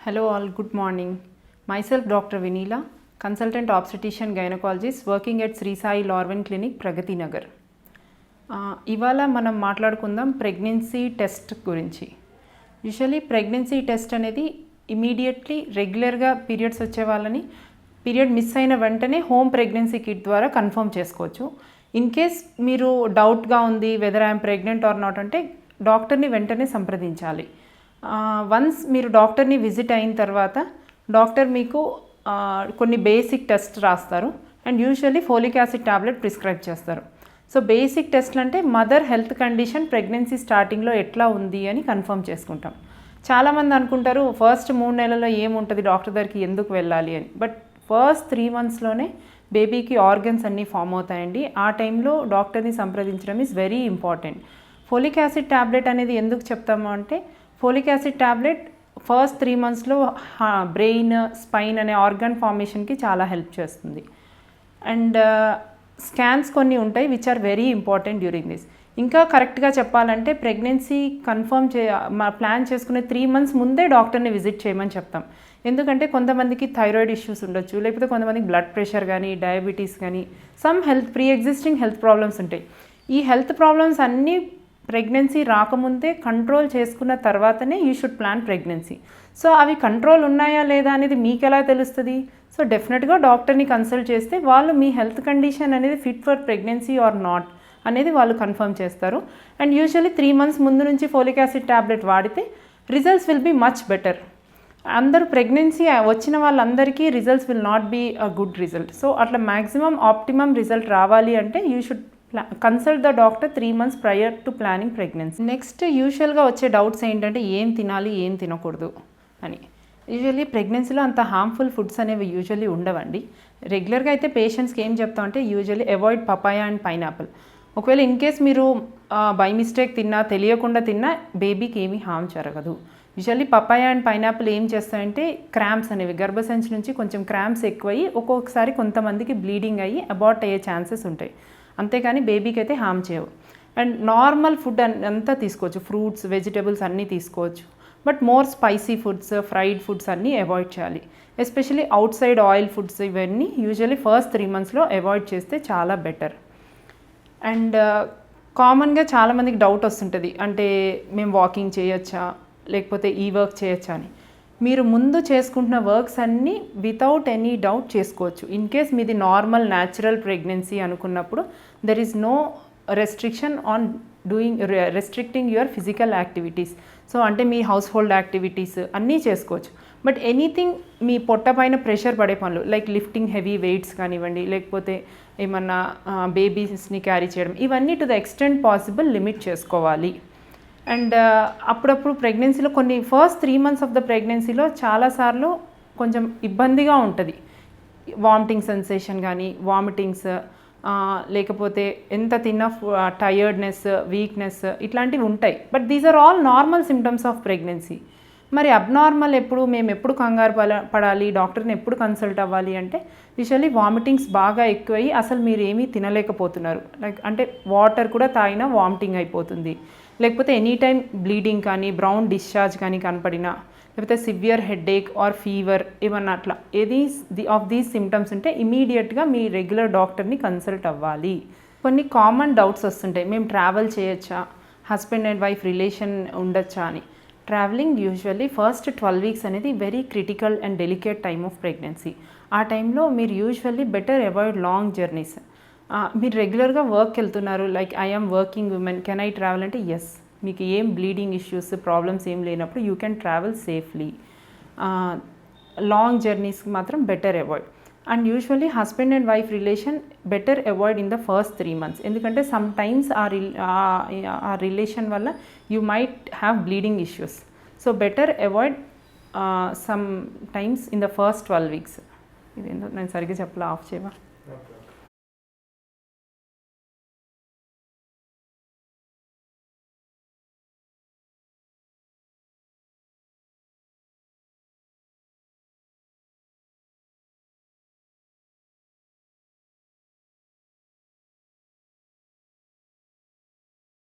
Hello all, good morning. Myself Dr. Vinila, consultant obstetrician gynecologist working at Sri Sai Lorven Clinic, Pragati Nagar. ఇవాళ మనం మాట్లాడుకుందాం pregnancy test గురించి. Usually pregnancy test అనేది immediately రెగ్యులర్గా periods వచ్చే వాళ్ళని period miss అయిన వెంటనే హోమ్ ప్రెగ్నెన్సీ కిట్ ద్వారా కన్ఫర్మ్ చేసుకోవచ్చు. ఇన్ కేస్ మీరు డౌట్గా ఉంది whether I'm pregnant are not అంటే డాక్టర్ని వెంటనే సంప్రదించాలి. వన్స్ మీరు డాక్టర్ని విజిట్ అయిన తర్వాత డాక్టర్ మీకు కొన్ని బేసిక్ టెస్ట్ రాస్తారు and usually folic acid tablet prescribe చేస్తారు. సో బేసిక్ టెస్ట్లు అంటే మదర్ హెల్త్ కండిషన్ ప్రెగ్నెన్సీ స్టార్టింగ్లో ఎట్లా ఉంది అని కన్ఫర్మ్ చేసుకుంటాం. చాలామంది అనుకుంటారు ఫస్ట్ 3 నెలల్లో ఏముంటుంది డాక్టర్ దగ్గరికి ఎందుకు వెళ్ళాలి అని. బట్ ఫస్ట్ 3 monthsలోనే బేబీకి ఆర్గన్స్ అన్నీ ఫామ్ అవుతాయండి. ఆ టైంలో డాక్టర్ని సంప్రదించడం is very important. Folic acid tablet అనేది ఎందుకు చెప్తాము అంటే ఫోలిక్ యాసిడ్ టాబ్లెట్ ఫస్ట్ 3 monthsలో బ్రెయిన్ స్పైన్ అనే ఆర్గన్ ఫార్మేషన్కి చాలా హెల్ప్ చేస్తుంది. అండ్ స్కాన్స్ కొన్ని ఉంటాయి which are very important during this. ఇంకా కరెక్ట్గా చెప్పాలంటే ప్రెగ్నెన్సీ కన్ఫర్మ్ ప్లాన్ చేసుకునే 3 months ముందే డాక్టర్ని విజిట్ చేయమని చెప్తాం. ఎందుకంటే కొంతమందికి థైరాయిడ్ ఇష్యూస్ ఉండొచ్చు, లేకపోతే కొంతమందికి బ్లడ్ ప్రెషర్ కానీ డయాబెటీస్ కానీ some pre existing health problems ఉంటాయి. ఈ హెల్త్ ప్రాబ్లమ్స్ అన్నీ ప్రెగ్నెన్సీ రాకముందే కంట్రోల్ చేసుకున్న తర్వాతనే you should plan pregnancy. So అవి కంట్రోల్ ఉన్నాయా లేదా అనేది మీకు ఎలా తెలుస్తుంది? సో డెఫినెట్గా డాక్టర్ని కన్సల్ట్ చేస్తే వాళ్ళు మీ హెల్త్ కండిషన్ అనేది fit for pregnancy or not అనేది వాళ్ళు కన్ఫర్మ్ చేస్తారు. అండ్ యూజువల్లీ 3 months ముందు నుంచి ఫోలిక్ యాసిడ్ టాబ్లెట్ వాడితే results will be much better. అందరూ ప్రెగ్నెన్సీ వచ్చిన వాళ్ళందరికీ results will not be a good result. So అట్లా మ్యాక్సిమం ఆప్టిమమ్ రిజల్ట్ రావాలి అంటే you should consult the doctor 3 months prior to planning pregnancy. Next యూజువల్గా వచ్చే doubts ఏంటంటే ఏం తినాలి ఏం తినకూడదు అని. యూజువల్లీ ప్రెగ్నెన్సీలో అంత హార్మ్ఫుల్ ఫుడ్స్ అనేవి యూజువల్లీ ఉండవండి. రెగ్యులర్గా అయితే పేషెంట్స్కి ఏం చెప్తామంటే usually avoid papaya and pineapple. ఒకవేళ ఇన్ కేస్ మీరు బై మిస్టేక్ తిన్నా తెలియకుండా తిన్నా బేబీకి ఏమీ హార్మ్ జరగదు. యూజువల్లీ పపాయ అండ్ పైనాపిల్ ఏం చేస్తాయంటే క్రాంప్స్ అనేవి గర్భసంచి నుంచి కొంచెం క్రాంప్స్ ఎక్కువయ్యి ఒక్కొక్కసారి కొంతమందికి బ్లీడింగ్ అయ్యి అబార్ట్ అయ్యే ఛాన్సెస్ ఉంటాయి. అంతేకాని బేబీకి అయితే హార్మ్ చేయవు. అండ్ నార్మల్ ఫుడ్ అంతా తీసుకోవచ్చు, ఫ్రూట్స్ వెజిటేబుల్స్ అన్నీ తీసుకోవచ్చు. But more spicy foods fried foods అన్నీ అవాయిడ్ చేయాలి. Especially out side oil foods ఇవన్నీ యూజువల్లీ ఫస్ట్ 3 monthsలో అవాయిడ్ చేస్తే చాలా బెటర్. అండ్ కామన్గా చాలామందికి డౌట్ వస్తుంటుంది అంటే మేము వాకింగ్ చేయొచ్చా లేకపోతే ఈ వర్క్ చేయొచ్చా అని. మీరు ముందు చేసుకుంటున్న వర్క్స్ అన్నీ వితౌట్ ఎనీ డౌట్ చేసుకోవచ్చు. ఇన్ కేస్ మీది నార్మల్ న్యాచురల్ ప్రెగ్నెన్సీ అనుకున్నప్పుడు there is no restriction on restricting your physical activities. So అంటే మీ హౌస్ హోల్డ్ యాక్టివిటీస్ అన్నీ చేసుకోవచ్చు. బట్ ఎనీథింగ్ మీ పొట్ట పైన ప్రెషర్ పడే పనులు లైక్ లిఫ్టింగ్ హెవీ వెయిట్స్ కానివ్వండి, లేకపోతే ఏమన్నా బేబీస్ని క్యారీ చేయడం, ఇవన్నీ to the extent possible limit చేసుకోవాలి. అండ్ అప్పుడప్పుడు ప్రెగ్నెన్సీలో కొన్ని ఫస్ట్ 3 months ఆఫ్ ద ప్రెగ్నెన్సీలో చాలాసార్లు కొంచెం ఇబ్బందిగా ఉంటుంది. వామిటింగ్ సెన్సేషన్ కానీ వామిటింగ్స్ లేకపోతే ఎంత తిన్నా టయర్డ్నెస్ వీక్నెస్ ఇట్లాంటివి ఉంటాయి. But these are all normal symptoms of pregnancy. మరి అబ్నార్మల్ మేము ఎప్పుడు కంగారు పడాలి, డాక్టర్ని ఎప్పుడు కన్సల్ట్ అవ్వాలి అంటే యూజువల్లీ వామిటింగ్స్ బాగా ఎక్కువయ్యి అసలు మీరు ఏమీ తినలేకపోతున్నారు, లైక్ అంటే వాటర్ కూడా తాగినా వామిటింగ్ అయిపోతుంది, లేకపోతే ఎనీ టైం బ్లీడింగ్ కానీ బ్రౌన్ డిశ్చార్జ్ కానీ కనపడినా, లేకపోతే సివియర్ హెడేక్ ఆర్ ఫీవర్ ఏమన్నా అట్లా ఏది ఆఫ్ దీస్ సిమ్టమ్స్ ఉంటే ఇమీడియట్గా మీ రెగ్యులర్ డాక్టర్ని కన్సల్ట్ అవ్వాలి. కొన్ని కామన్ డౌట్స్ వస్తుంటాయి, మేము ట్రావెల్ చేయొచ్చా, హస్బెండ్ అండ్ వైఫ్ రిలేషన్ ఉండొచ్చా అని. ట్రావెలింగ్ యూజువల్లీ ఫస్ట్ 12 weeks అనేది very critical and delicate time of pregnancy. ఆ టైంలో మీరు usually better avoid long journeys. మీరు రెగ్యులర్గా వర్క్కి వెళ్తున్నారు like I'm working women can I travel అంటే ఎస్, మీకు ఏం బ్లీడింగ్ ఇష్యూస్ ప్రాబ్లమ్స్ ఏం లేనప్పుడు you can travel safely. Long జర్నీస్కి మాత్రం better avoid. And usually husband and wife relation better avoid in the first 3 months. ఎందుకంటే సమ్ టైమ్స్ ఆ relation వల్ల you might have bleeding issues. So better avoid some times in the first 12 weeks. ఇదేందో నేను సరిగ్గా చెప్పలా, of చేయవా?